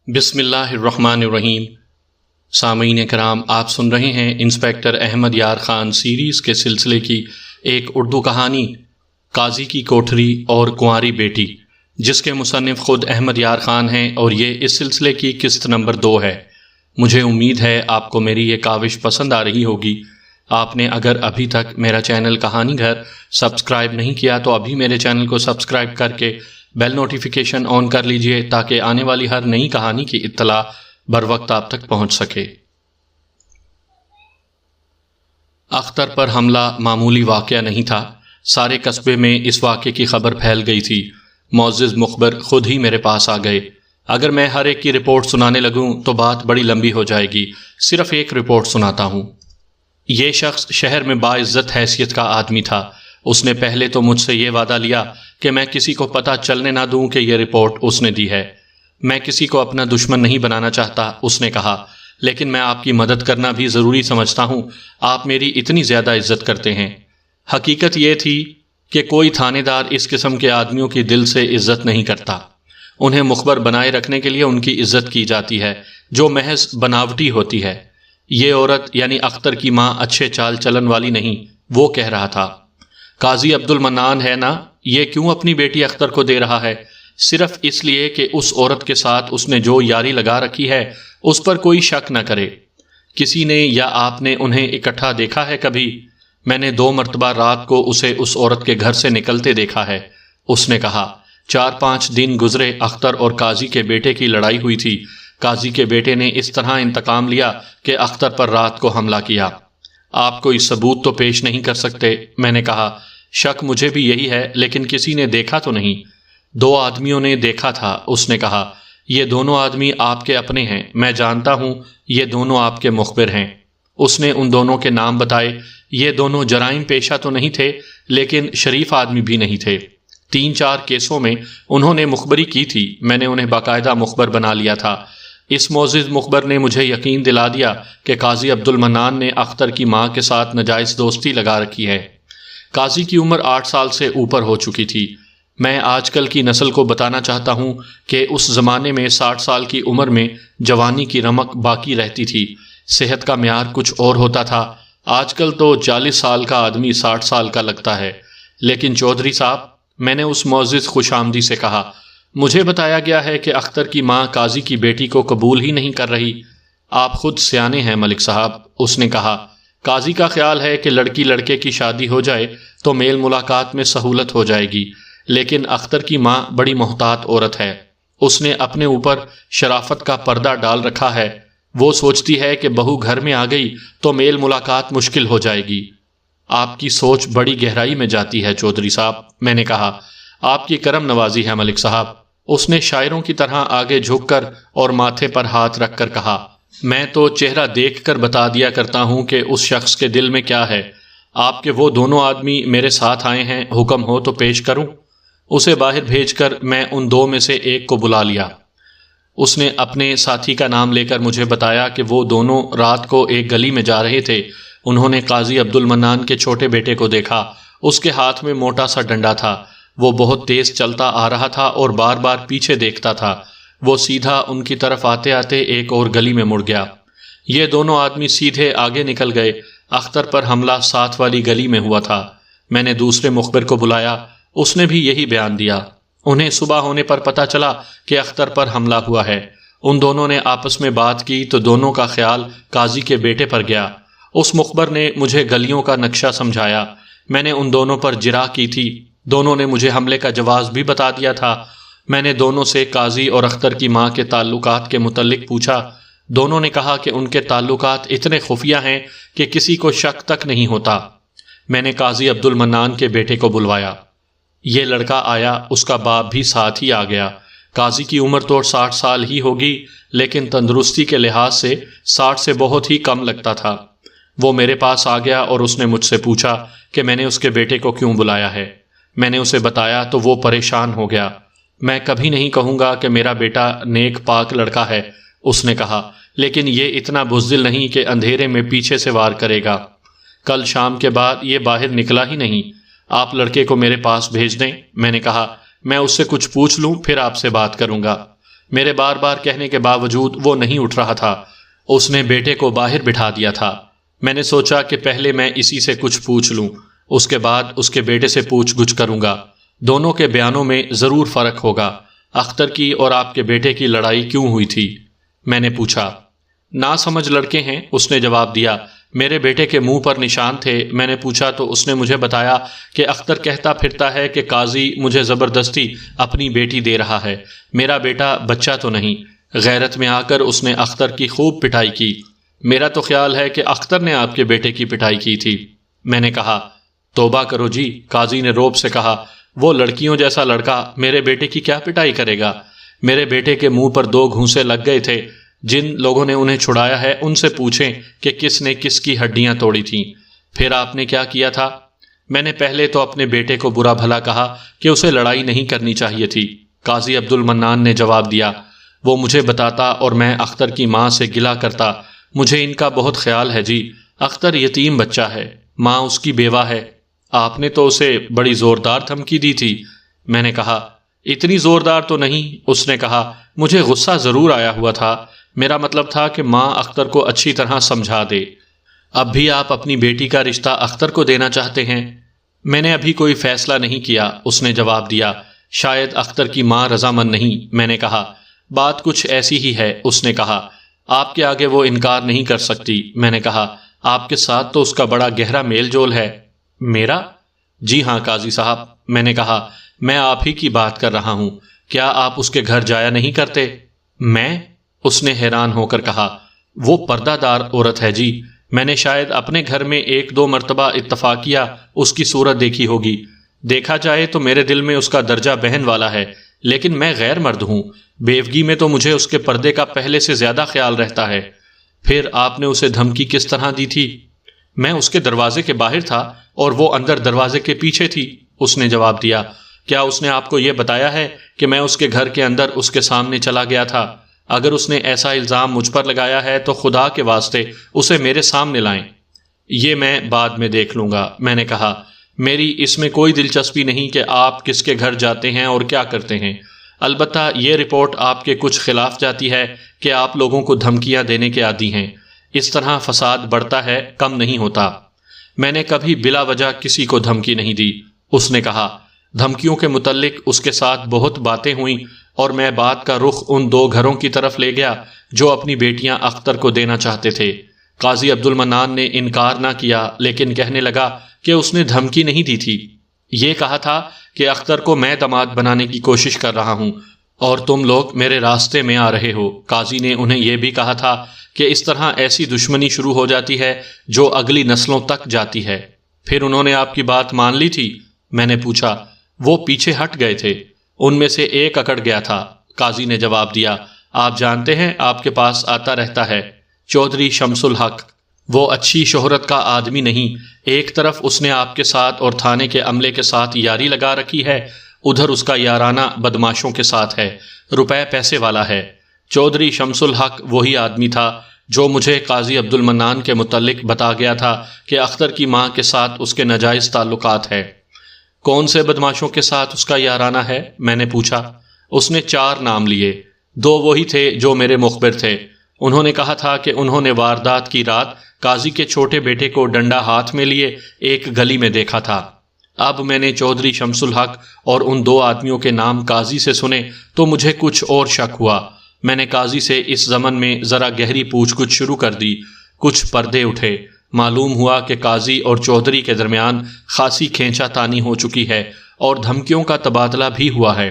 بسم اللہ الرحمن الرحیم۔ سامعین کرام، آپ سن رہے ہیں انسپیکٹر احمد یار خان سیریز کے سلسلے کی ایک اردو کہانی قاضی کی کوٹھری اور کنواری بیٹی، جس کے مصنف خود احمد یار خان ہیں، اور یہ اس سلسلے کی قسط نمبر 2 ہے۔ مجھے امید ہے آپ کو میری یہ کاوش پسند آ رہی ہوگی۔ آپ نے اگر ابھی تک میرا چینل کہانی گھر سبسکرائب نہیں کیا تو ابھی میرے چینل کو سبسکرائب کر کے بیل نوٹیفیکیشن آن کر لیجئے تاکہ آنے والی ہر نئی کہانی کی اطلاع بر وقت آپ تک پہنچ سکے۔ اختر پر حملہ معمولی واقعہ نہیں تھا۔ سارے قصبے میں اس واقعے کی خبر پھیل گئی تھی۔ معزز مخبر خود ہی میرے پاس آ گئے۔ اگر میں ہر ایک کی رپورٹ سنانے لگوں تو بات بڑی لمبی ہو جائے گی، صرف ایک رپورٹ سناتا ہوں۔ یہ شخص شہر میں باعزت حیثیت کا آدمی تھا۔ اس نے پہلے تو مجھ سے یہ وعدہ لیا کہ میں کسی کو پتہ چلنے نہ دوں کہ یہ رپورٹ اس نے دی ہے۔ میں کسی کو اپنا دشمن نہیں بنانا چاہتا، اس نے کہا، لیکن میں آپ کی مدد کرنا بھی ضروری سمجھتا ہوں۔ آپ میری اتنی زیادہ عزت کرتے ہیں۔ حقیقت یہ تھی کہ کوئی تھانے دار اس قسم کے آدمیوں کی دل سے عزت نہیں کرتا۔ انہیں مخبر بنائے رکھنے کے لیے ان کی عزت کی جاتی ہے، جو محض بناوٹی ہوتی ہے۔ یہ عورت یعنی اختر کی ماں اچھے چال چلن والی نہیں، وہ کہہ رہا تھا۔ قاضی عبد المنان ہے نا، یہ کیوں اپنی بیٹی اختر کو دے رہا ہے؟ صرف اس لیے کہ اس عورت کے ساتھ اس نے جو یاری لگا رکھی ہے اس پر کوئی شک نہ کرے۔ کسی نے یا آپ نے انہیں اکٹھا دیکھا ہے کبھی؟ میں نے 2 مرتبہ رات کو اسے اس عورت کے گھر سے نکلتے دیکھا ہے، اس نے کہا۔ 4-5 دن گزرے، اختر اور قاضی کے بیٹے کی لڑائی ہوئی تھی۔ قاضی کے بیٹے نے اس طرح انتقام لیا کہ اختر پر رات کو حملہ کیا۔ آپ کوئی ثبوت تو پیش نہیں کر سکتے؟ میں نے کہا، شک مجھے بھی یہی ہے، لیکن کسی نے دیکھا تو نہیں؟ 2 آدمیوں نے دیکھا تھا، اس نے کہا۔ یہ دونوں آدمی آپ کے اپنے ہیں، میں جانتا ہوں، یہ دونوں آپ کے مخبر ہیں۔ اس نے ان دونوں کے نام بتائے۔ یہ دونوں جرائم پیشہ تو نہیں تھے، لیکن شریف آدمی بھی نہیں تھے۔ 3-4 کیسوں میں انہوں نے مخبری کی تھی، میں نے انہیں باقاعدہ مخبر بنا لیا تھا۔ اس معزز مخبر نے مجھے یقین دلا دیا کہ قاضی عبد المنان نے اختر کی ماں کے ساتھ ناجائز دوستی لگا رکھی ہے۔ قاضی کی عمر 8 سال سے اوپر ہو چکی تھی۔ میں آج کل کی نسل کو بتانا چاہتا ہوں کہ اس زمانے میں 60 سال کی عمر میں جوانی کی رمق باقی رہتی تھی، صحت کا معیار کچھ اور ہوتا تھا۔ آج کل تو 40 سال کا آدمی 60 سال کا لگتا ہے۔ لیکن چودھری صاحب، میں نے اس معزز خوش آمدی سے کہا، مجھے بتایا گیا ہے کہ اختر کی ماں قاضی کی بیٹی کو قبول ہی نہیں کر رہی۔ آپ خود سیانے ہیں ملک صاحب، اس نے کہا۔ قاضی کا خیال ہے کہ لڑکی لڑکے کی شادی ہو جائے تو میل ملاقات میں سہولت ہو جائے گی، لیکن اختر کی ماں بڑی محتاط عورت ہے۔ اس نے اپنے اوپر شرافت کا پردہ ڈال رکھا ہے۔ وہ سوچتی ہے کہ بہو گھر میں آ گئی تو میل ملاقات مشکل ہو جائے گی۔ آپ کی سوچ بڑی گہرائی میں جاتی ہے چودھری صاحب، میں نے کہا۔ آپ کی کرم نوازی ہے ملک صاحب، اس نے شاعروں کی طرح آگے جھک کر اور ماتھے پر ہاتھ رکھ کر کہا۔ میں تو چہرہ دیکھ کر بتا دیا کرتا ہوں کہ اس شخص کے دل میں کیا ہے۔ آپ کے وہ دونوں آدمی میرے ساتھ آئے ہیں، حکم ہو تو پیش کروں؟ اسے باہر بھیج کر میں ان 2 میں سے ایک کو بلا لیا۔ اس نے اپنے ساتھی کا نام لے کر مجھے بتایا کہ وہ دونوں رات کو ایک گلی میں جا رہے تھے۔ انہوں نے قاضی عبد المنان کے چھوٹے بیٹے کو دیکھا۔ اس کے ہاتھ میں موٹا سا ڈنڈا تھا۔ وہ بہت تیز چلتا آ رہا تھا اور بار بار پیچھے دیکھتا تھا۔ وہ سیدھا ان کی طرف آتے آتے ایک اور گلی میں مڑ گیا۔ یہ دونوں آدمی سیدھے آگے نکل گئے۔ اختر پر حملہ ساتھ والی گلی میں ہوا تھا۔ میں نے دوسرے مخبر کو بلایا، اس نے بھی یہی بیان دیا۔ انہیں صبح ہونے پر پتہ چلا کہ اختر پر حملہ ہوا ہے۔ ان دونوں نے آپس میں بات کی تو دونوں کا خیال قاضی کے بیٹے پر گیا۔ اس مخبر نے مجھے گلیوں کا نقشہ سمجھایا۔ میں نے ان دونوں پر جرح کی تھی۔ دونوں نے مجھے حملے کا جواز بھی بتا دیا تھا۔ میں نے دونوں سے قاضی اور اختر کی ماں کے تعلقات کے متعلق پوچھا۔ دونوں نے کہا کہ ان کے تعلقات اتنے خفیہ ہیں کہ کسی کو شک تک نہیں ہوتا۔ میں نے قاضی عبد المنان کے بیٹے کو بلوایا۔ یہ لڑکا آیا، اس کا باپ بھی ساتھ ہی آ گیا۔ قاضی کی عمر تو 60 سال ہی ہوگی، لیکن تندرستی کے لحاظ سے 60 سے بہت ہی کم لگتا تھا۔ وہ میرے پاس آ گیا اور اس نے مجھ سے پوچھا کہ میں نے اس کے بیٹے کو کیوں بلایا ہے۔ میں نے اسے بتایا تو وہ پریشان ہو گیا۔ میں کبھی نہیں کہوں گا کہ میرا بیٹا نیک پاک لڑکا ہے، اس نے کہا، لیکن یہ اتنا بزدل نہیں کہ اندھیرے میں پیچھے سے وار کرے گا۔ کل شام کے بعد یہ باہر نکلا ہی نہیں۔ آپ لڑکے کو میرے پاس بھیج دیں، میں نے کہا۔ میں اس سے کچھ پوچھ لوں، پھر آپ سے بات کروں گا۔ میرے بار بار کہنے کے باوجود وہ نہیں اٹھ رہا تھا۔ اس نے بیٹے کو باہر بٹھا دیا تھا۔ میں نے سوچا کہ پہلے میں اسی سے کچھ پوچھ لوں، اس کے بعد اس کے بیٹے سے پوچھ گچھ کروں گا۔ دونوں کے بیانوں میں ضرور فرق ہوگا۔ اختر کی اور آپ کے بیٹے کی لڑائی کیوں ہوئی تھی؟ میں نے پوچھا۔ ناسمجھ لڑکے ہیں، اس نے جواب دیا۔ میرے بیٹے کے منہ پر نشان تھے۔ میں نے پوچھا تو اس نے مجھے بتایا کہ اختر کہتا پھرتا ہے کہ قاضی مجھے زبردستی اپنی بیٹی دے رہا ہے۔ میرا بیٹا بچہ تو نہیں۔ غیرت میں آ کر اس نے اختر کی خوب پٹائی کی۔ میرا تو خیال ہے کہ اختر نے آپ کے بیٹے کی پٹائی کی تھی۔ میں نے کہا، توبہ کرو جی، قاضی نے روب سے کہا۔ وہ لڑکیوں جیسا لڑکا میرے بیٹے کی کیا پٹائی کرے گا؟ میرے بیٹے کے منہ پر 2 گھونسے لگ گئے تھے۔ جن لوگوں نے انہیں چھڑایا ہے ان سے پوچھیں کہ کس نے کس کی ہڈیاں توڑی تھیں۔ پھر آپ نے کیا کیا تھا؟ میں نے پہلے تو اپنے بیٹے کو برا بھلا کہا کہ اسے لڑائی نہیں کرنی چاہیے تھی۔ قاضی عبد المنان نے جواب دیا، وہ مجھے بتاتا اور میں اختر کی ماں سے گلہ کرتا۔ مجھے ان کا بہت خیال ہے جی، اختر یتیم بچہ ہے، ماں اس کی بیوہ ہے۔ آپ نے تو اسے بڑی زوردار دھمکی دی تھی۔ میں نے کہا، اتنی زوردار تو نہیں۔ اس نے کہا، مجھے غصہ ضرور آیا ہوا تھا، میرا مطلب تھا کہ ماں اختر کو اچھی طرح سمجھا دے۔ اب بھی آپ اپنی بیٹی کا رشتہ اختر کو دینا چاہتے ہیں؟ میں نے ابھی کوئی فیصلہ نہیں کیا، اس نے جواب دیا۔ شاید اختر کی ماں رضامند نہیں۔ میں نے کہا، بات کچھ ایسی ہی ہے۔ اس نے کہا، آپ کے آگے وہ انکار نہیں کر سکتی۔ میں نے کہا، آپ کے ساتھ تو اس کا بڑا گہرا میل جول ہے۔ میرا؟ جی ہاں قاضی صاحب۔ میں نے کہا، میں آپ ہی کی بات کر رہا ہوں، کیا آپ اس کے گھر جایا نہیں کرتے؟ میں؟ اس نے حیران ہو کر کہا، وہ پردہ دار عورت ہے جی، میں نے شاید اپنے گھر میں 1-2 مرتبہ اتفاقیہ اس کی صورت دیکھی ہوگی۔ دیکھا جائے تو میرے دل میں اس کا درجہ بہن والا ہے، لیکن میں غیر مرد ہوں، بیوگی میں تو مجھے اس کے پردے کا پہلے سے زیادہ خیال رہتا ہے۔ پھر آپ نے اسے دھمکی کس طرح دی تھی؟ میں اس کے دروازے کے باہر تھا اور وہ اندر دروازے کے پیچھے تھی، اس نے جواب دیا۔ کیا اس نے آپ کو یہ بتایا ہے کہ میں اس کے گھر کے اندر اس کے سامنے چلا گیا تھا؟ اگر اس نے ایسا الزام مجھ پر لگایا ہے تو خدا کے واسطے اسے میرے سامنے لائیں۔ یہ میں بعد میں دیکھ لوں گا۔ میں نے کہا، میری اس میں کوئی دلچسپی نہیں کہ آپ کس کے گھر جاتے ہیں اور کیا کرتے ہیں، البتہ یہ رپورٹ آپ کے کچھ خلاف جاتی ہے کہ آپ لوگوں کو دھمکیاں دینے کے عادی ہیں۔ اس طرح فساد بڑھتا ہے، کم نہیں ہوتا۔ میں نے کبھی بلا وجہ کسی کو دھمکی نہیں دی، اس نے کہا۔ دھمکیوں کے متعلق اس کے ساتھ بہت باتیں ہوئیں اور میں بات کا رخ ان 2 گھروں کی طرف لے گیا جو اپنی بیٹیاں اختر کو دینا چاہتے تھے۔ قاضی عبد المنان نے انکار نہ کیا، لیکن کہنے لگا کہ اس نے دھمکی نہیں دی تھی۔ یہ کہا تھا کہ اختر کو میں داماد بنانے کی کوشش کر رہا ہوں اور تم لوگ میرے راستے میں آ رہے ہو۔ قاضی نے انہیں یہ بھی کہا تھا کہ اس طرح ایسی دشمنی شروع ہو جاتی ہے جو اگلی نسلوں تک جاتی ہے۔ پھر انہوں نے آپ کی بات مان لی تھی؟ میں نے پوچھا۔ وہ پیچھے ہٹ گئے تھے، ان میں سے ایک اکڑ گیا تھا۔ قاضی نے جواب دیا، آپ جانتے ہیں آپ کے پاس آتا رہتا ہے چودھری شمس الحق، وہ اچھی شہرت کا آدمی نہیں۔ ایک طرف اس نے آپ کے ساتھ اور تھانے کے عملے کے ساتھ یاری لگا رکھی ہے، ادھر اس کا یارانہ بدماشوں کے ساتھ ہے، روپے پیسے والا ہے۔ چودھری شمس الحق وہی آدمی تھا جو مجھے قاضی عبد المنان کے متعلق بتا گیا تھا کہ اختر کی ماں کے ساتھ اس کے ناجائز تعلقات ہے۔ کون سے بدماشوں کے ساتھ اس کا یارانہ ہے؟ میں نے پوچھا۔ اس نے 4 نام لیے، 2 وہی تھے جو میرے مخبر تھے۔ انہوں نے کہا تھا کہ انہوں نے واردات کی رات قاضی کے چھوٹے بیٹے کو ڈنڈا ہاتھ میں لیے ایک گلی میں دیکھا تھا۔ اب میں نے چودھری شمس الحق اور ان 2 آدمیوں کے نام قاضی سے سنے تو مجھے کچھ اور شک ہوا۔ میں نے قاضی سے اس ضمن میں ذرا گہری پوچھ گچھ شروع کر دی۔ کچھ پردے اٹھے، معلوم ہوا کہ قاضی اور چودھری کے درمیان خاصی کھینچا تانی ہو چکی ہے اور دھمکیوں کا تبادلہ بھی ہوا ہے۔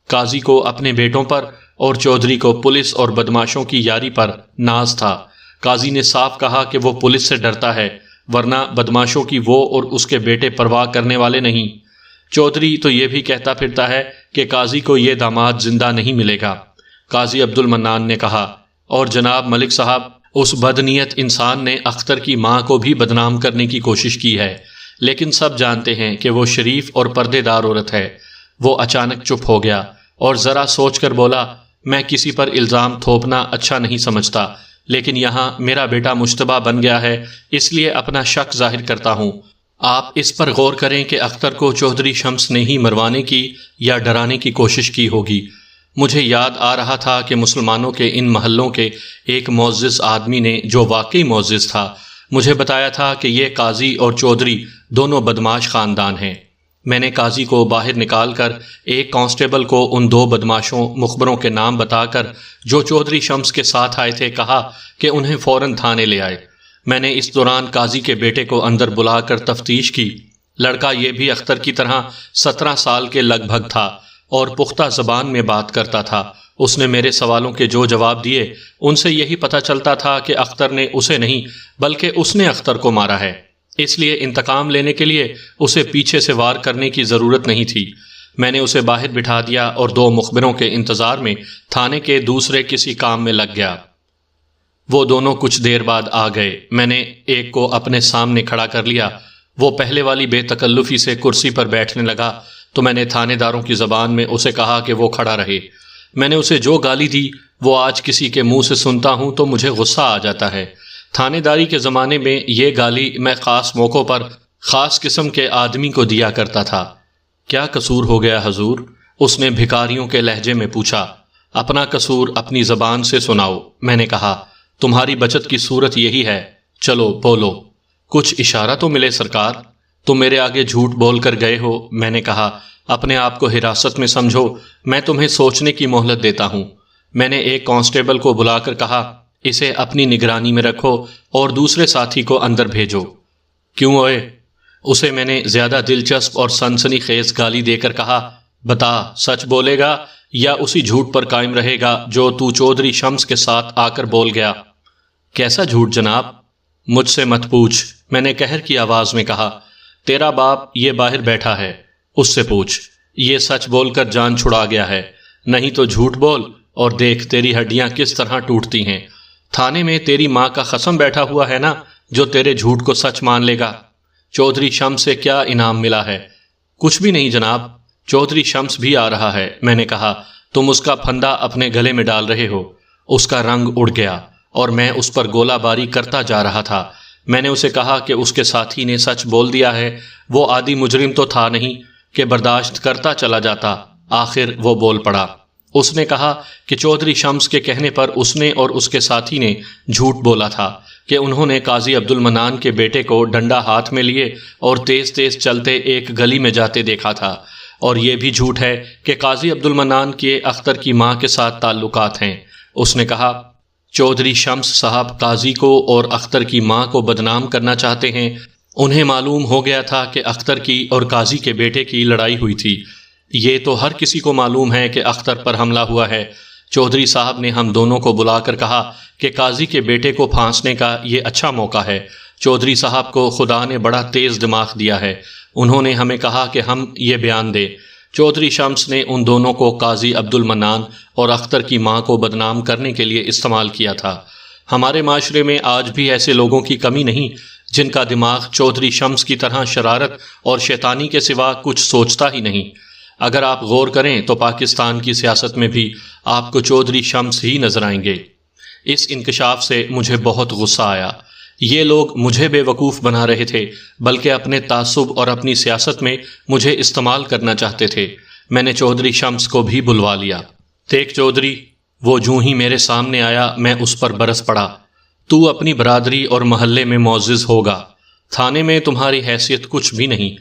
قاضی کو اپنے بیٹوں پر اور چودھری کو پولیس اور بدماشوں کی یاری پر ناز تھا۔ قاضی نے صاف کہا کہ وہ پولیس سے ڈرتا ہے، ورنہ بدماشوں کی وہ اور اس کے بیٹے پرواہ کرنے والے نہیں۔ چودھری تو یہ بھی کہتا پھرتا ہے کہ قاضی کو یہ داماد زندہ نہیں ملے گا۔ قاضی عبد المنان نے کہا، اور جناب ملک صاحب، اس بدنیت انسان نے اختر کی ماں کو بھی بدنام کرنے کی کوشش کی ہے، لیکن سب جانتے ہیں کہ وہ شریف اور پردے دار عورت ہے۔ وہ اچانک چپ ہو گیا اور ذرا سوچ کر بولا، میں کسی پر الزام تھوپنا اچھا نہیں سمجھتا، لیکن یہاں میرا بیٹا مشتبہ بن گیا ہے، اس لیے اپنا شک ظاہر کرتا ہوں۔ آپ اس پر غور کریں کہ اختر کو چودھری شمس نے ہی مروانے کی یا ڈرانے کی کوشش کی ہوگی۔ مجھے یاد آ رہا تھا کہ مسلمانوں کے ان محلوں کے ایک معزز آدمی نے، جو واقعی معزز تھا، مجھے بتایا تھا کہ یہ قاضی اور چودھری دونوں بدماش خاندان ہیں۔ میں نے قاضی کو باہر نکال کر ایک کانسٹیبل کو ان دو بدماشوں مخبروں کے نام بتا کر جو چودھری شمس کے ساتھ آئے تھے کہا کہ انہیں فوراً تھانے لے آئے۔ میں نے اس دوران قاضی کے بیٹے کو اندر بلا کر تفتیش کی۔ لڑکا یہ بھی اختر کی طرح 17 سال کے لگ بھگ تھا اور پختہ زبان میں بات کرتا تھا۔ اس نے میرے سوالوں کے جو جواب دیے ان سے یہی پتہ چلتا تھا کہ اختر نے اسے نہیں بلکہ اس نے اختر کو مارا ہے، اس لیے انتقام لینے کے لیے اسے پیچھے سے وار کرنے کی ضرورت نہیں تھی۔ میں نے اسے باہر بٹھا دیا اور 2 مخبروں کے انتظار میں تھانے کے دوسرے کسی کام میں لگ گیا۔ وہ دونوں کچھ دیر بعد آ گئے۔ میں نے ایک کو اپنے سامنے کھڑا کر لیا۔ وہ پہلے والی بے تکلفی سے کرسی پر بیٹھنے لگا تو میں نے تھانے داروں کی زبان میں اسے کہا کہ وہ کھڑا رہے۔ میں نے اسے جو گالی دی وہ آج کسی کے منہ سے سنتا ہوں تو مجھے غصہ آ جاتا ہے۔ تھانے داری کے زمانے میں یہ گالی میں خاص موقعوں پر خاص قسم کے آدمی کو دیا کرتا تھا۔ کیا قصور ہو گیا حضور؟ اس نے بھکاریوں کے لہجے میں پوچھا۔ اپنا قصور اپنی زبان سے سناؤ، میں نے کہا۔ تمہاری بچت کی صورت یہی ہے، چلو بولو۔ کچھ اشارہ تو ملے سرکار۔ تم میرے آگے جھوٹ بول کر گئے ہو، میں نے کہا۔ اپنے آپ کو حراست میں سمجھو، میں تمہیں سوچنے کی مہلت دیتا ہوں۔ میں نے ایک کانسٹیبل کو بلا کر کہا، اسے اپنی نگرانی میں رکھو اور دوسرے ساتھی کو اندر بھیجو۔ کیوں اوئے؟ اسے میں نے زیادہ دلچسپ اور سنسنی خیز گالی دے کر کہا، بتا سچ بولے گا یا اسی جھوٹ پر قائم رہے گا جو تو چودھری شمس کے ساتھ آ کر بول گیا؟ کیسا جھوٹ جناب؟ مجھ سے مت پوچھ، میں نے قہر کی آواز میں کہا۔ تیرا باپ یہ باہر بیٹھا ہے، اس سے پوچھ۔ یہ سچ بول کر جان چھڑا گیا ہے، نہیں تو جھوٹ بول اور دیکھ تیری ہڈیاں کس طرح ٹوٹتی ہیں۔ تھانے میں تیری ماں کا قسم بیٹھا ہوا ہے نا جو تیرے جھوٹ کو سچ مان لے گا۔ چودھری شمس سے کیا انعام ملا ہے؟ کچھ بھی نہیں جناب، چودھری شمس بھی آ رہا ہے، میں نے کہا۔ تم اس کا پھندا اپنے گلے میں ڈال رہے ہو۔ اس کا رنگ اڑ گیا اور میں اس پر گولہ باری کرتا جا رہا تھا۔ میں نے اسے کہا کہ اس کے ساتھی نے سچ بول دیا ہے۔ وہ عادی مجرم تو تھا نہیں کہ برداشت کرتا چلا جاتا۔ آخر وہ بول پڑا۔ اس نے کہا کہ چودھری شمس کے کہنے پر اس نے اور اس کے ساتھی نے جھوٹ بولا تھا کہ انہوں نے قاضی عبد المنان کے بیٹے کو ڈنڈا ہاتھ میں لیے اور تیز تیز چلتے ایک گلی میں جاتے دیکھا تھا، اور یہ بھی جھوٹ ہے کہ قاضی عبد المنان کے اختر کی ماں کے ساتھ تعلقات ہیں۔ اس نے کہا چودھری شمس صاحب قاضی کو اور اختر کی ماں کو بدنام کرنا چاہتے ہیں۔ انہیں معلوم ہو گیا تھا کہ اختر کی اور قاضی کے بیٹے کی لڑائی ہوئی تھی۔ یہ تو ہر کسی کو معلوم ہے کہ اختر پر حملہ ہوا ہے۔ چودھری صاحب نے ہم دونوں کو بلا کر کہا کہ قاضی کے بیٹے کو پھانسنے کا یہ اچھا موقع ہے۔ چودھری صاحب کو خدا نے بڑا تیز دماغ دیا ہے۔ انہوں نے ہمیں کہا کہ ہم یہ بیان دیں۔ چودھری شمس نے ان دونوں کو قاضی عبد المنان اور اختر کی ماں کو بدنام کرنے کے لیے استعمال کیا تھا۔ ہمارے معاشرے میں آج بھی ایسے لوگوں کی کمی نہیں جن کا دماغ چودھری شمس کی طرح شرارت اور شیطانی کے سوا کچھ سوچتا ہی نہیں۔ اگر آپ غور کریں تو پاکستان کی سیاست میں بھی آپ کو چودھری شمس ہی نظر آئیں گے۔ اس انکشاف سے مجھے بہت غصہ آیا۔ یہ لوگ مجھے بے وقوف بنا رہے تھے بلکہ اپنے تعصب اور اپنی سیاست میں مجھے استعمال کرنا چاہتے تھے۔ میں نے چودھری شمس کو بھی بلوا لیا۔ دیکھ چودھری، وہ جوں ہی میرے سامنے آیا میں اس پر برس پڑا۔ تو اپنی برادری اور محلے میں معزز ہوگا، تھانے میں تمہاری حیثیت کچھ بھی نہیں۔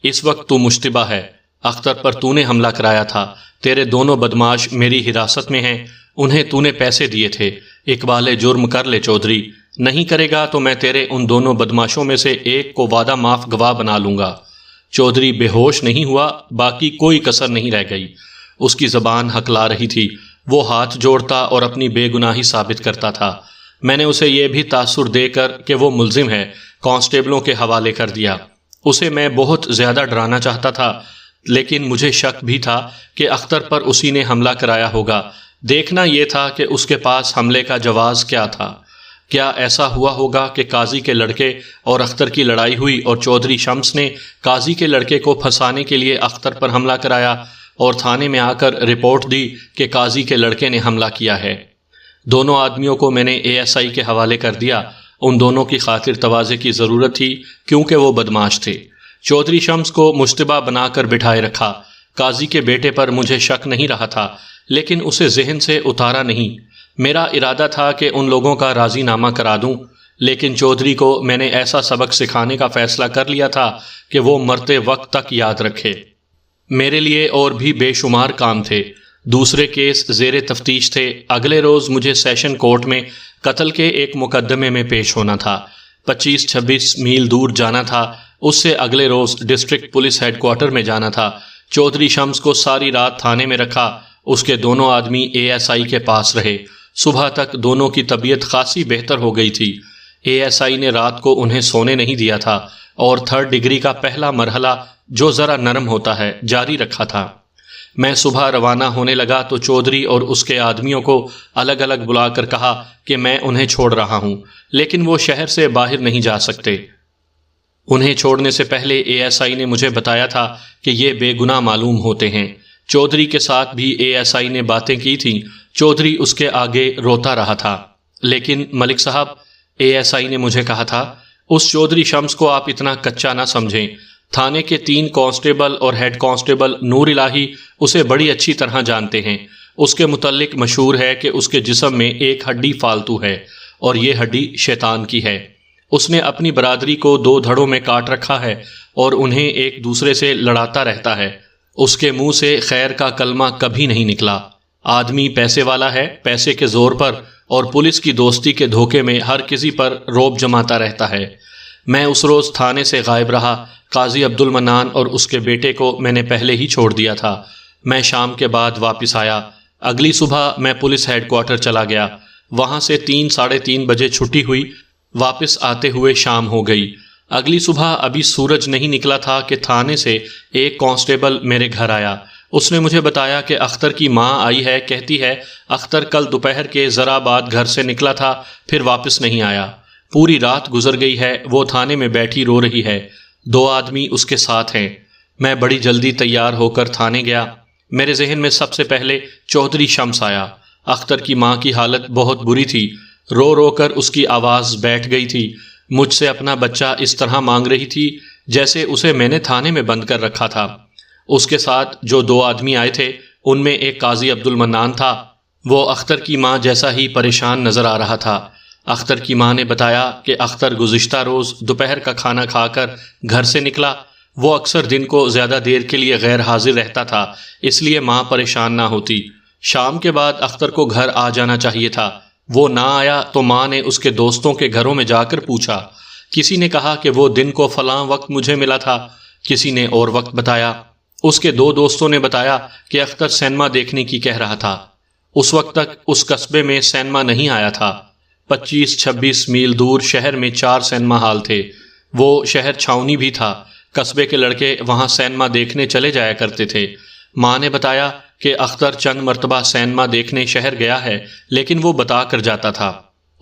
اس وقت تو مشتبہ ہے۔ اختر پر تو نے حملہ کرایا تھا۔ تیرے دونوں بدماش میری حراست میں ہیں، انہیں تو نے پیسے دیے تھے۔ اقبال جرم کر لے چودھری، نہیں کرے گا تو میں تیرے ان دونوں بدماشوں میں سے ایک کو وعدہ معاف گواہ بنا لوں گا۔ چودھری بے ہوش نہیں ہوا، باقی کوئی کسر نہیں رہ گئی۔ اس کی زبان ہکلا رہی تھی۔ وہ ہاتھ جوڑتا اور اپنی بے گناہی ثابت کرتا تھا۔ میں نے اسے یہ بھی تاثر دے کر کہ وہ ملزم ہے کانسٹیبلوں کے حوالے کر دیا۔ اسے میں بہت زیادہ ڈرانا چاہتا تھا، لیکن مجھے شک بھی تھا کہ اختر پر اسی نے حملہ کرایا ہوگا۔ دیکھنا یہ تھا کہ اس کے پاس حملے کا جواز کیا تھا۔ کیا ایسا ہوا ہوگا کہ قاضی کے لڑکے اور اختر کی لڑائی ہوئی اور چودھری شمس نے قاضی کے لڑکے کو پھنسانے کے لیے اختر پر حملہ کرایا اور تھانے میں آ کر رپورٹ دی کہ قاضی کے لڑکے نے حملہ کیا ہے۔ دونوں آدمیوں کو میں نے ASI کے حوالے کر دیا۔ ان دونوں کی خاطر تواضع کی ضرورت تھی کیونکہ وہ بدماش تھے۔ چودھری شمس کو مشتبہ بنا کر بٹھائے رکھا۔ قاضی کے بیٹے پر مجھے شک نہیں رہا تھا لیکن اسے ذہن سے اتارا نہیں۔ میرا ارادہ تھا کہ ان لوگوں کا راضی نامہ کرا دوں، لیکن چودھری کو میں نے ایسا سبق سکھانے کا فیصلہ کر لیا تھا کہ وہ مرتے وقت تک یاد رکھے۔ میرے لیے اور بھی بے شمار کام تھے، دوسرے کیس زیر تفتیش تھے۔ اگلے روز مجھے سیشن کورٹ میں قتل کے ایک مقدمے میں پیش ہونا تھا۔ 25-26 میل دور جانا تھا۔ اس سے اگلے روز ڈسٹرکٹ پولیس ہیڈ کوارٹر میں جانا تھا۔ چودھری شمس کو ساری رات تھانے میں رکھا۔ اس کے دونوں آدمی ASI کے پاس رہے۔ صبح تک دونوں کی طبیعت خاصی بہتر ہو گئی تھی۔ ASI نے رات کو انہیں سونے نہیں دیا تھا اور 3rd ڈگری کا پہلا مرحلہ جو ذرا نرم ہوتا ہے جاری رکھا تھا۔ میں صبح روانہ ہونے لگا تو چودھری اور اس کے آدمیوں کو الگ الگ بلا کر کہا کہ میں انہیں چھوڑ رہا ہوں، لیکن وہ شہر سے باہر نہیں جا سکتے۔ انہیں چھوڑنے سے پہلے ASI نے مجھے بتایا تھا کہ یہ بے گناہ معلوم ہوتے ہیں۔ چودھری کے ساتھ بھی ASI نے باتیں کی تھیں۔ چودھری اس کے آگے روتا رہا تھا۔ لیکن ملک صاحب، ASI نے مجھے کہا تھا، اس چودھری شمس کو آپ اتنا کچا نہ سمجھیں۔ تھانے کے 3 کانسٹیبل اور ہیڈ کانسٹیبل نور الہی اسے بڑی اچھی طرح جانتے ہیں۔ اس کے متعلق مشہور ہے کہ اس کے جسم میں ایک ہڈی فالتو ہے اور یہ ہڈی شیطان کی ہے۔ اس نے اپنی برادری کو 2 دھڑوں میں کاٹ رکھا ہے اور انہیں ایک دوسرے سے لڑاتا رہتا ہے۔ اس کے منہ سے خیر کا کلمہ کبھی نہیں نکلا۔ آدمی پیسے والا ہے، پیسے کے زور پر اور پولیس کی دوستی کے دھوکے میں ہر کسی پر روب جماتا رہتا ہے۔ میں اس روز تھانے سے غائب رہا۔ قاضی عبد المنان اور اس کے بیٹے کو میں نے پہلے ہی چھوڑ دیا تھا۔ میں شام کے بعد واپس آیا۔ اگلی صبح میں پولیس ہیڈ کوارٹر چلا گیا۔ وہاں سے 3-3:30 بجے چھٹی ہوئی۔ واپس آتے ہوئے شام ہو گئی۔ اگلی صبح ابھی سورج نہیں نکلا تھا کہ تھانے سے ایک کانسٹیبل میرے گھر آیا۔ اس نے مجھے بتایا کہ اختر کی ماں آئی ہے، کہتی ہے اختر کل دوپہر کے ذرا بعد گھر سے نکلا تھا، پھر واپس نہیں آیا۔ پوری رات گزر گئی ہے، وہ تھانے میں بیٹھی رو رہی ہے۔ 2 آدمی اس کے ساتھ ہیں۔ میں بڑی جلدی تیار ہو کر تھانے گیا۔ میرے ذہن میں سب سے پہلے چودھری شمس آیا۔ اختر کی ماں کی حالت بہت بری تھی۔ رو رو کر اس کی آواز بیٹھ گئی تھی۔ مجھ سے اپنا بچہ اس طرح مانگ رہی تھی جیسے اسے میں نے تھانے میں بند کر رکھا تھا۔ اس کے ساتھ جو 2 آدمی آئے تھے ان میں ایک قاضی عبد المنان تھا۔ وہ اختر کی ماں جیسا ہی پریشان نظر آ رہا تھا۔ اختر کی ماں نے بتایا کہ اختر گزشتہ روز دوپہر کا کھانا کھا کر گھر سے نکلا۔ وہ اکثر دن کو زیادہ دیر کے لیے غیر حاضر رہتا تھا، اس لیے ماں پریشان نہ ہوتی۔ شام کے بعد اختر کو گھر آ جانا چاہیے تھا۔ وہ نہ آیا تو ماں نے اس کے دوستوں کے گھروں میں جا کر پوچھا۔ کسی نے کہا کہ وہ دن کو فلاں وقت مجھے ملا تھا، کسی نے اور وقت بتایا۔ اس کے 2 دوستوں نے بتایا کہ اختر سینما دیکھنے کی کہہ رہا تھا۔ اس وقت تک اس قصبے میں سینما نہیں آیا تھا۔ 25-26 میل دور شہر میں 4 سینما ہال تھے۔ وہ شہر چھاونی بھی تھا۔ قصبے کے لڑکے وہاں سینما دیکھنے چلے جایا کرتے تھے۔ ماں نے بتایا کہ اختر چند مرتبہ سینما دیکھنے شہر گیا ہے، لیکن وہ بتا کر جاتا تھا۔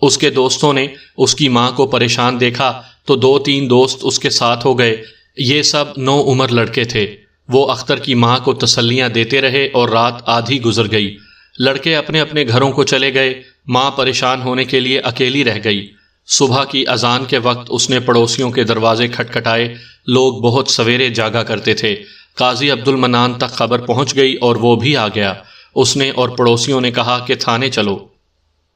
اس کے دوستوں نے اس کی ماں کو پریشان دیکھا تو 2-3 دوست اس کے ساتھ ہو گئے۔ یہ سب 9 عمر لڑکے تھے۔ وہ اختر کی ماں کو تسلیاں دیتے رہے اور رات آدھی گزر گئی۔ لڑکے اپنے اپنے گھروں کو چلے گئے۔ ماں پریشان ہونے کے لیے اکیلی رہ گئی۔ صبح کی اذان کے وقت اس نے پڑوسیوں کے دروازے کھٹکھٹائے۔ لوگ بہت سویرے جاگا کرتے تھے۔ قاضی عبد المنان تک خبر پہنچ گئی اور وہ بھی آ گیا۔ اس نے اور پڑوسیوں نے کہا کہ تھانے چلو۔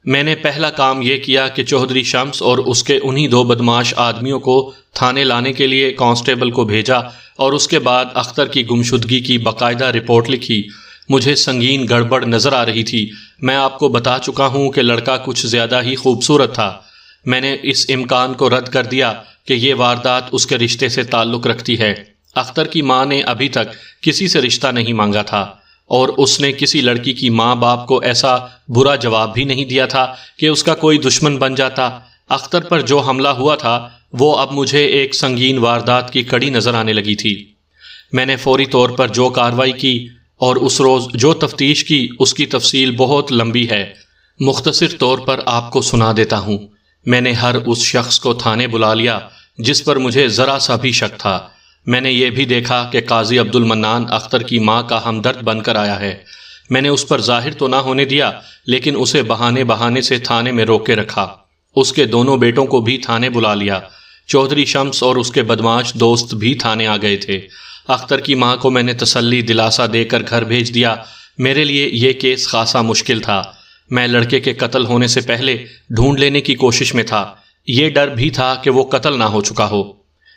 میں نے پہلا کام یہ کیا کہ چودھری شمس اور اس کے انہی 2 بدماش آدمیوں کو تھانے لانے کے لیے کانسٹیبل کو بھیجا اور اس کے بعد اختر کی گمشدگی کی باقاعدہ رپورٹ لکھی۔ مجھے سنگین گڑبڑ نظر آ رہی تھی۔ میں آپ کو بتا چکا ہوں کہ لڑکا کچھ زیادہ ہی خوبصورت تھا۔ میں نے اس امکان کو رد کر دیا کہ یہ واردات اس کے رشتے سے تعلق رکھتی ہے۔ اختر کی ماں نے ابھی تک کسی سے رشتہ نہیں مانگا تھا اور اس نے کسی لڑکی کی ماں باپ کو ایسا برا جواب بھی نہیں دیا تھا کہ اس کا کوئی دشمن بن جاتا۔ اختر پر جو حملہ ہوا تھا وہ اب مجھے ایک سنگین واردات کی کڑی نظر آنے لگی تھی۔ میں نے فوری طور پر جو کارروائی کی اور اس روز جو تفتیش کی اس کی تفصیل بہت لمبی ہے۔ مختصر طور پر آپ کو سنا دیتا ہوں۔ میں نے ہر اس شخص کو تھانے بلا لیا جس پر مجھے ذرا سا بھی شک تھا۔ میں نے یہ بھی دیکھا کہ قاضی عبد المنان اختر کی ماں کا ہمدرد بن کر آیا ہے۔ میں نے اس پر ظاہر تو نہ ہونے دیا، لیکن اسے بہانے سے تھانے میں روک کے رکھا۔ اس کے دونوں بیٹوں کو بھی تھانے بلا لیا۔ چودھری شمس اور اس کے بدماش دوست بھی تھانے آ گئے تھے۔ اختر کی ماں کو میں نے تسلی دلاسا دے کر گھر بھیج دیا۔ میرے لیے یہ کیس خاصا مشکل تھا۔ میں لڑکے کے قتل ہونے سے پہلے ڈھونڈ لینے کی کوشش میں تھا۔ یہ ڈر بھی تھا کہ وہ قتل نہ ہو چکا ہو۔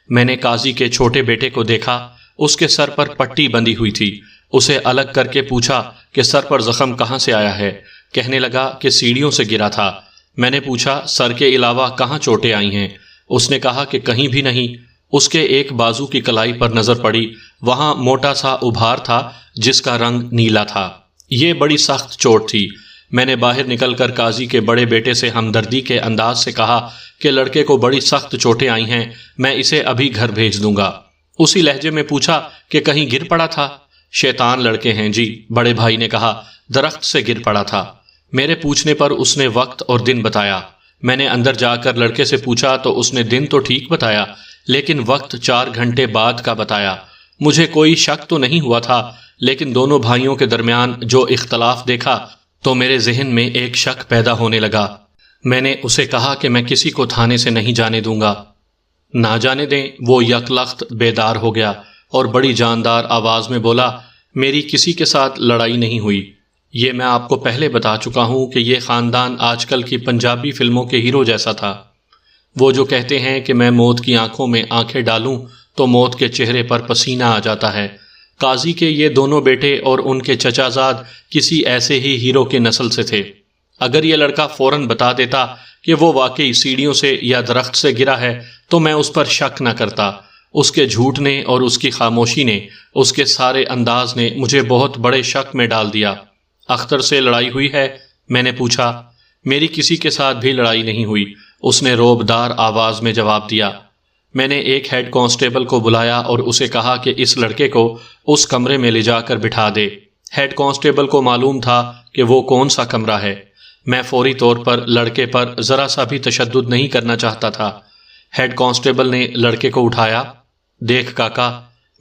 میں نے قاضی کے چھوٹے بیٹے کو دیکھا، اس کے سر پر پٹی بندھی ہوئی تھی۔ اسے الگ کر کے پوچھا کہ سر پر زخم کہاں سے آیا ہے؟ کہنے لگا کہ سیڑھیوں سے گرا تھا۔ میں نے پوچھا سر کے علاوہ کہاں چوٹیں آئی ہیں؟ اس نے کہا کہ کہیں بھی نہیں۔ اس کے ایک بازو کی کلائی پر نظر پڑی، وہاں موٹا سا ابھار تھا جس کا رنگ نیلا تھا۔ یہ بڑی سخت چوٹ تھی۔ میں نے باہر نکل کر قاضی کے بڑے بیٹے سے ہمدردی کے انداز سے کہا کہ لڑکے کو بڑی سخت چوٹیں آئی ہیں، میں اسے ابھی گھر بھیج دوں گا۔ اسی لہجے میں پوچھا کہ کہیں گر پڑا تھا؟ شیطان لڑکے ہیں جی، بڑے بھائی نے کہا، درخت سے گر پڑا تھا۔ میرے پوچھنے پر اس نے وقت اور دن بتایا۔ میں نے اندر جا کر لڑکے سے پوچھا تو اس نے دن تو ٹھیک بتایا، لیکن وقت 4 گھنٹے بعد کا بتایا۔ مجھے کوئی شک تو نہیں ہوا تھا، لیکن دونوں بھائیوں کے درمیان جو اختلاف دیکھا تو میرے ذہن میں ایک شک پیدا ہونے لگا۔ میں نے اسے کہا کہ میں کسی کو تھانے سے نہیں جانے دوں گا۔ نہ جانے دیں؟ وہ یکلخت بیدار ہو گیا اور بڑی جاندار آواز میں بولا، میری کسی کے ساتھ لڑائی نہیں ہوئی۔ یہ میں آپ کو پہلے بتا چکا ہوں کہ یہ خاندان آج کل کی پنجابی فلموں کے ہیرو جیسا تھا، وہ جو کہتے ہیں کہ میں موت کی آنکھوں میں آنکھیں ڈالوں تو موت کے چہرے پر پسینہ آ جاتا ہے۔ قاضی کے یہ دونوں بیٹے اور ان کے چچا زاد کسی ایسے ہی ہیرو کے نسل سے تھے۔ اگر یہ لڑکا فوراً بتا دیتا کہ وہ واقعی سیڑھیوں سے یا درخت سے گرا ہے تو میں اس پر شک نہ کرتا۔ اس کے جھوٹ نے اور اس کی خاموشی نے، اس کے سارے انداز نے مجھے بہت بڑے شک میں ڈال دیا۔ اختر سے لڑائی ہوئی ہے؟ میں نے پوچھا۔ میری کسی کے ساتھ بھی لڑائی نہیں ہوئی، اس نے روبدار آواز میں جواب دیا۔ میں نے ایک ہیڈ کانسٹیبل کو بلایا اور اسے کہا کہ اس لڑکے کو اس کمرے میں لے جا کر بٹھا دے۔ ہیڈ کانسٹیبل کو معلوم تھا کہ وہ کون سا کمرہ ہے۔ میں فوری طور پر لڑکے پر ذرا سا بھی تشدد نہیں کرنا چاہتا تھا۔ ہیڈ کانسٹیبل نے لڑکے کو اٹھایا۔ دیکھ کاکا،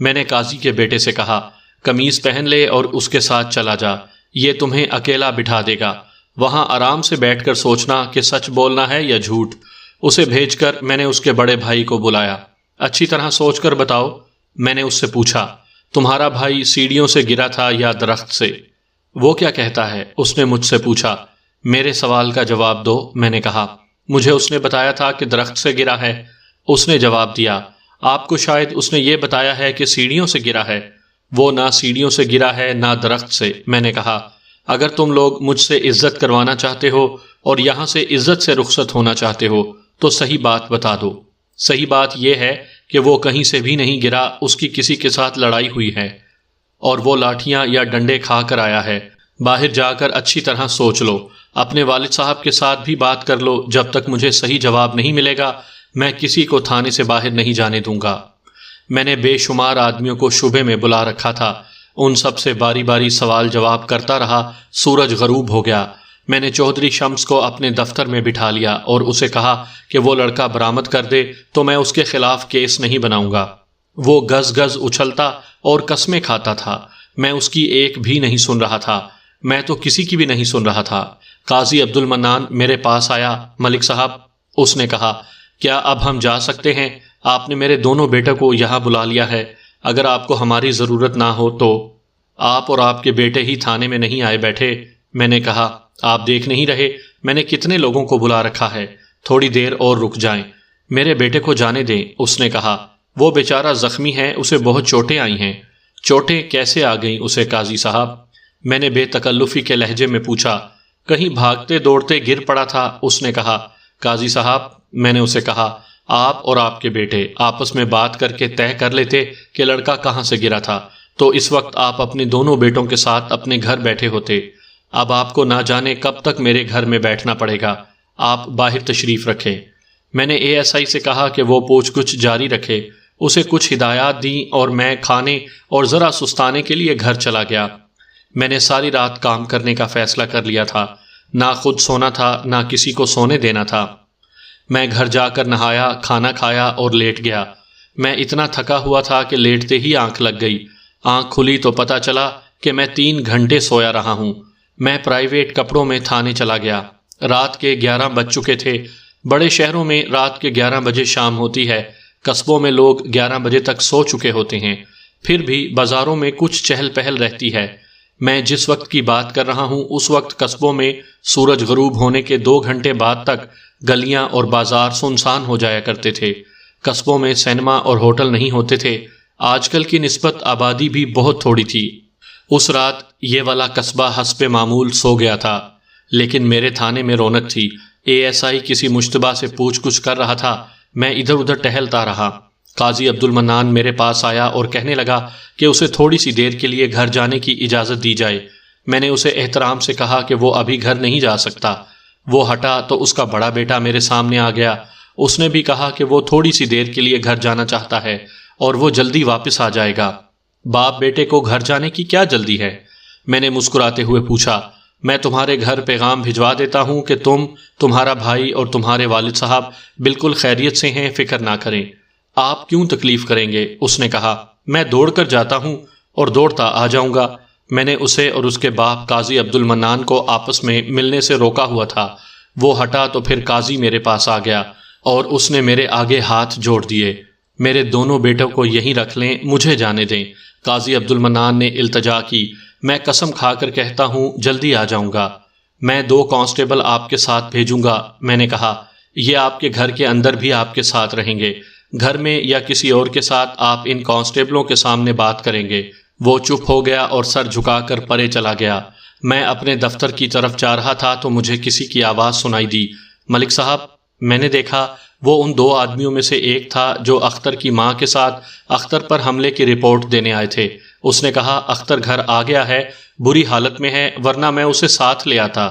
میں نے قاضی کے بیٹے سے کہا، قمیض پہن لے اور اس کے ساتھ چلا جا، یہ تمہیں اکیلا بٹھا دے گا۔ وہاں آرام سے بیٹھ کر سوچنا کہ سچ بولنا ہے یا جھوٹ۔ اسے بھیج کر میں نے اس کے بڑے بھائی کو بلایا۔ اچھی طرح سوچ کر بتاؤ، میں نے اس سے پوچھا، تمہارا بھائی سیڑھیوں سے گرا تھا یا درخت سے؟ وہ کیا کہتا ہے؟ اس نے مجھ سے پوچھا۔ میرے سوال کا جواب دو، میں نے کہا۔ مجھے اس نے بتایا تھا کہ درخت سے گرا ہے۔ اس نے جواب دیا، آپ کو شاید اس نے یہ بتایا ہے کہ سیڑھیوں سے گرا ہے۔ وہ نہ سیڑھیوں سے گرا ہے نہ درخت سے، میں نے کہا۔ اگر تم لوگ مجھ سے عزت کروانا چاہتے ہو اور یہاں سے عزت سے رخصت ہونا چاہتے ہو تو صحیح بات بتا دو۔ صحیح بات یہ ہے کہ وہ کہیں سے بھی نہیں گرا، اس کی کسی کے ساتھ لڑائی ہوئی ہے اور وہ لاٹھیاں یا ڈنڈے کھا کر آیا ہے۔ باہر جا کر اچھی طرح سوچ لو، اپنے والد صاحب کے ساتھ بھی بات کر لو۔ جب تک مجھے صحیح جواب نہیں ملے گا میں کسی کو تھانے سے باہر نہیں جانے دوں گا۔ میں نے بے شمار آدمیوں کو شبے میں بلا رکھا تھا، ان سب سے باری باری سوال جواب کرتا رہا۔ سورج غروب ہو گیا۔ میں نے چودھری شمس کو اپنے دفتر میں بٹھا لیا اور اسے کہا کہ وہ لڑکا برآمد کر دے تو میں اس کے خلاف کیس نہیں بناؤں گا۔ وہ گز گز اچھلتا اور قسمیں کھاتا تھا، میں اس کی ایک بھی نہیں سن رہا تھا، میں تو کسی کی بھی نہیں سن رہا تھا۔ قاضی عبد المنان میرے پاس آیا۔ ملک صاحب، اس نے کہا، کیا اب ہم جا سکتے ہیں؟ آپ نے میرے دونوں بیٹوں کو یہاں بلا لیا ہے، اگر آپ کو ہماری ضرورت نہ ہو تو آپ اور آپ کے بیٹے ہی تھانے میں نہیں آئے بیٹھے۔ میں نے کہا، آپ دیکھ نہیں رہے میں نے کتنے لوگوں کو بلا رکھا ہے، تھوڑی دیر اور رک جائیں، میرے بیٹے کو جانے دیں۔ اس نے کہا، وہ بیچارہ زخمی ہے، اسے بہت چوٹیں آئی ہیں۔ چوٹیں کیسے آ گئیں اسے قاضی صاحب؟ میں نے بے تکلفی کے لہجے میں پوچھا۔ کہیں بھاگتے دوڑتے گر پڑا تھا، اس نے کہا۔ قاضی صاحب، میں نے اسے کہا، آپ اور آپ کے بیٹے آپس میں بات کر کے طے کر لیتے کہ لڑکا کہاں سے گرا تھا تو اس وقت آپ اپنے دونوں بیٹوں کے ساتھ اپنے گھر بیٹھے ہوتے۔ اب آپ کو نہ جانے کب تک میرے گھر میں بیٹھنا پڑے گا، آپ باہر تشریف رکھیں۔ میں نے اے ایس آئی سے کہا کہ وہ پوچھ گچھ جاری رکھے، اسے کچھ ہدایات دیں اور میں کھانے اور ذرا سستانے کے لیے گھر چلا گیا۔ میں نے ساری رات کام کرنے کا فیصلہ کر لیا تھا، نہ خود سونا تھا نہ کسی کو سونے دینا تھا۔ میں گھر جا کر نہایا، کھانا کھایا اور لیٹ گیا۔ میں اتنا تھکا ہوا تھا کہ لیٹتے ہی آنکھ لگ گئی۔ آنکھ کھلی تو پتہ چلا کہ میں 3 گھنٹے سویا رہا ہوں۔ میں پرائیویٹ کپڑوں میں تھانے چلا گیا۔ رات کے 11 بج چکے تھے۔ بڑے شہروں میں رات کے 11 بجے شام ہوتی ہے، قصبوں میں لوگ 11 بجے تک سو چکے ہوتے ہیں، پھر بھی بازاروں میں کچھ چہل پہل رہتی ہے۔ میں جس وقت کی بات کر رہا ہوں اس وقت قصبوں میں سورج غروب ہونے کے 2 گھنٹے بعد تک گلیاں اور بازار سنسان ہو جایا کرتے تھے۔ قصبوں میں سینما اور ہوٹل نہیں ہوتے تھے۔ آج کل کی نسبت آبادی بھی بہت تھوڑی تھی۔ اس رات یہ والا قصبہ حسب معمول سو گیا تھا، لیکن میرے تھانے میں رونق تھی۔ ASI کسی مشتبہ سے پوچھ گچھ کر رہا تھا، میں ادھر ادھر ٹہلتا رہا۔ قاضی عبد المنان میرے پاس آیا اور کہنے لگا کہ اسے تھوڑی سی دیر کے لیے گھر جانے کی اجازت دی جائے۔ میں نے اسے احترام سے کہا کہ وہ ابھی گھر نہیں جا سکتا۔ وہ ہٹا تو اس کا بڑا بیٹا میرے سامنے آ گیا۔ اس نے بھی کہا کہ وہ تھوڑی سی دیر کے لیے گھر جانا چاہتا ہے اور وہ جلدی واپس آ جائے گا۔ باپ بیٹے کو گھر جانے کی کیا جلدی ہے؟ میں نے مسکراتے ہوئے پوچھا۔ میں تمہارے گھر پیغام بھجوا دیتا ہوں کہ تمہارا بھائی اور تمہارے والد صاحب بالکل خیریت سے ہیں، فکر نہ کریں۔ آپ کیوں تکلیف کریں گے؟ اس نے کہا۔ میں دوڑ کر جاتا ہوں اور دوڑتا آ جاؤں گا۔ میں نے اسے اور اس کے باپ قاضی عبد المنان کو آپس میں ملنے سے روکا ہوا تھا۔ وہ ہٹا تو پھر قاضی میرے پاس آ گیا اور اس نے میرے آگے ہاتھ جوڑ دیے۔ میرے دونوں بیٹوں کو یہیں رکھ لیں، مجھے جانے دیں۔ قاضی عبد المنان نے التجا کی۔ میں قسم کھا کر کہتا ہوں جلدی آ جاؤں گا۔ میں 2 کانسٹیبل آپ کے ساتھ بھیجوں گا۔ میں نے کہا یہ آپ کے گھر کے اندر بھی آپ کے ساتھ رہیں گے، گھر میں یا کسی اور کے ساتھ آپ ان کانسٹیبلوں کے سامنے بات کریں گے۔ وہ چپ ہو گیا اور سر جھکا کر پرے چلا گیا۔ میں اپنے دفتر کی طرف جا رہا تھا تو مجھے کسی کی آواز سنائی دی۔ ملک صاحب، میں نے دیکھا وہ ان 2 آدمیوں میں سے ایک تھا جو اختر کی ماں کے ساتھ اختر پر حملے کی رپورٹ دینے آئے تھے۔ اس نے کہا اختر گھر آ گیا ہے، بری حالت میں ہے، ورنہ میں اسے ساتھ لے آتا۔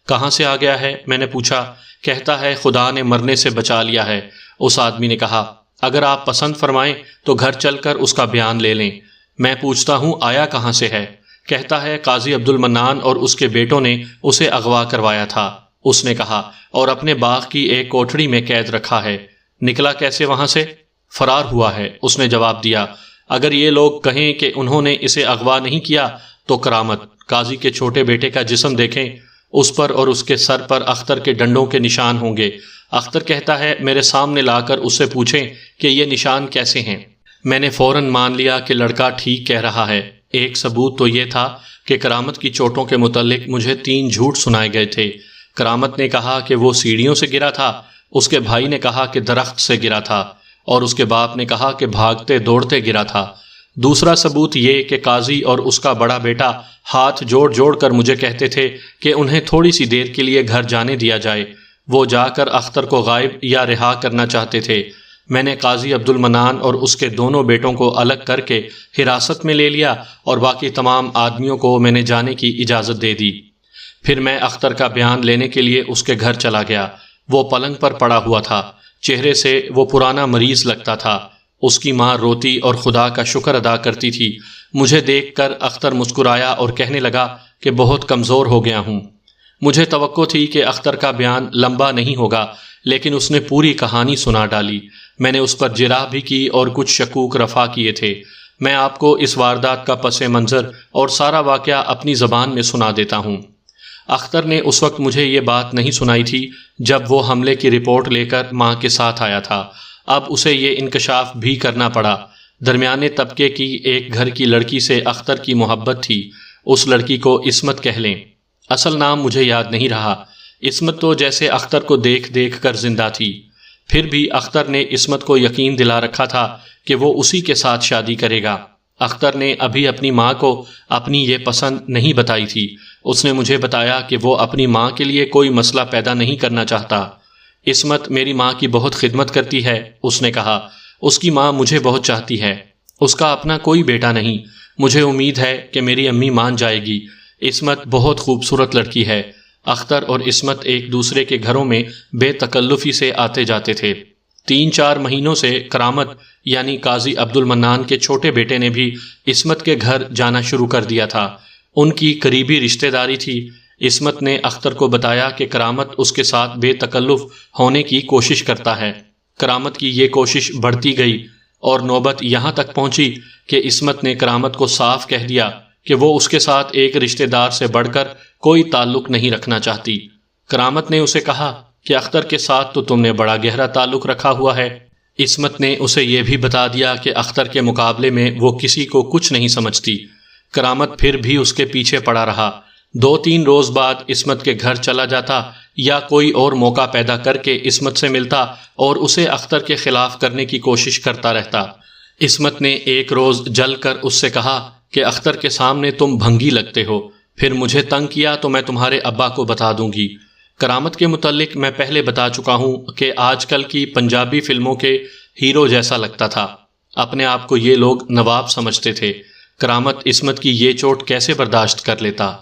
کہاں سے آ گیا ہے؟ میں نے پوچھا۔ کہتا ہے خدا نے مرنے سے بچا لیا ہے۔ اس آدمی نے کہا اگر آپ پسند فرمائیں تو گھر چل کر اس کا بیان لے لیں۔ میں پوچھتا ہوں آیا کہاں سے ہے؟ کہتا ہے قاضی عبد المنان اور اس کے بیٹوں نے اسے اغوا کروایا تھا۔ اس نے کہا اور اپنے باغ کی ایک کوٹھڑی میں قید رکھا ہے۔ نکلا کیسے وہاں سے؟ فرار ہوا ہے، اس نے جواب دیا۔ اگر یہ لوگ کہیں کہ انہوں نے اسے اغوا نہیں کیا تو کرامت، قاضی کے چھوٹے بیٹے کا جسم دیکھیں، اس پر اور اس کے سر پر اختر کے ڈنڈوں کے نشان ہوں گے۔ اختر کہتا ہے میرے سامنے لا کر اس سے پوچھیں کہ یہ نشان کیسے ہیں۔ میں نے فوراً مان لیا کہ لڑکا ٹھیک کہہ رہا ہے۔ ایک ثبوت تو یہ تھا کہ کرامت کی چوٹوں کے متعلق مجھے 3 جھوٹ سنائے گئے تھے۔ کرامت نے کہا کہ وہ سیڑھیوں سے گرا تھا، اس کے بھائی نے کہا کہ درخت سے گرا تھا، اور اس کے باپ نے کہا کہ بھاگتے دوڑتے گرا تھا۔ دوسرا ثبوت یہ کہ قاضی اور اس کا بڑا بیٹا ہاتھ جوڑ جوڑ کر مجھے کہتے تھے کہ انہیں تھوڑی سی دیر کے لیے گھر جانے دیا جائے۔ وہ جا کر اختر کو غائب یا رہا کرنا چاہتے تھے۔ میں نے قاضی عبد المنان اور اس کے دونوں بیٹوں کو الگ کر کے حراست میں لے لیا اور باقی تمام آدمیوں کو میں نے جانے کی اجازت دے دی۔ پھر میں اختر کا بیان لینے کے لیے اس کے گھر چلا گیا۔ وہ پلنگ پر پڑا ہوا تھا، چہرے سے وہ پرانا مریض لگتا تھا۔ اس کی ماں روتی اور خدا کا شکر ادا کرتی تھی۔ مجھے دیکھ کر اختر مسکرایا اور کہنے لگا کہ بہت کمزور ہو گیا ہوں۔ مجھے توقع تھی کہ اختر کا بیان لمبا نہیں ہوگا، لیکن اس نے پوری کہانی سنا ڈالی۔ میں نے اس پر جرح بھی کی اور کچھ شکوک رفع کیے تھے۔ میں آپ کو اس واردات کا پس منظر اور سارا واقعہ اپنی زبان میں سنا دیتا ہوں۔ اختر نے اس وقت مجھے یہ بات نہیں سنائی تھی جب وہ حملے کی رپورٹ لے کر ماں کے ساتھ آیا تھا۔ اب اسے یہ انکشاف بھی کرنا پڑا۔ درمیانے طبقے کی ایک گھر کی لڑکی سے اختر کی محبت تھی۔ اس لڑکی کو عصمت کہہ لیں، اصل نام مجھے یاد نہیں رہا۔ عصمت تو جیسے اختر کو دیکھ دیکھ کر زندہ تھی۔ پھر بھی اختر نے عصمت کو یقین دلا رکھا تھا کہ وہ اسی کے ساتھ شادی کرے گا۔ اختر نے ابھی اپنی ماں کو اپنی یہ پسند نہیں بتائی تھی۔ اس نے مجھے بتایا کہ وہ اپنی ماں کے لیے کوئی مسئلہ پیدا نہیں کرنا چاہتا۔ عصمت میری ماں کی بہت خدمت کرتی ہے، اس نے کہا۔ اس کی ماں مجھے بہت چاہتی ہے۔ اس کا اپنا کوئی بیٹا نہیں۔ مجھے امید ہے کہ میری امی مان جائے گی۔ عصمت بہت خوبصورت لڑکی ہے۔ اختر اور عصمت ایک دوسرے کے گھروں میں بے تکلفی سے آتے جاتے تھے۔ 3-4 مہینوں سے کرامت یعنی قاضی عبد المنان کے چھوٹے بیٹے نے بھی عصمت کے گھر جانا شروع کر دیا تھا۔ ان کی قریبی رشتہ داری تھی۔ عصمت نے اختر کو بتایا کہ کرامت اس کے ساتھ بے تکلف ہونے کی کوشش کرتا ہے۔ کرامت کی یہ کوشش بڑھتی گئی اور نوبت یہاں تک پہنچی کہ عصمت نے کرامت کو صاف کہہ دیا کہ وہ اس کے ساتھ ایک رشتہ دار سے بڑھ کر کوئی تعلق نہیں رکھنا چاہتی۔ کرامت نے اسے کہا کہ اختر کے ساتھ تو تم نے بڑا گہرا تعلق رکھا ہوا ہے۔ عصمت نے اسے یہ بھی بتا دیا کہ اختر کے مقابلے میں وہ کسی کو کچھ نہیں سمجھتی۔ کرامت پھر بھی اس کے پیچھے پڑا رہا۔ 2-3 روز بعد عصمت کے گھر چلا جاتا یا کوئی اور موقع پیدا کر کے عصمت سے ملتا اور اسے اختر کے خلاف کرنے کی کوشش کرتا رہتا۔ عصمت نے ایک روز جل کر اس سے کہا کہ اختر کے سامنے تم بھنگی لگتے ہو، پھر مجھے تنگ کیا تو میں تمہارے ابا کو بتا دوں گی۔ کرامت کے متعلق میں پہلے بتا چکا ہوں کہ آج کل کی پنجابی فلموں کے ہیرو جیسا لگتا تھا، اپنے آپ کو یہ لوگ نواب سمجھتے تھے۔ کرامت عصمت کی یہ چوٹ کیسے برداشت کر لیتا؟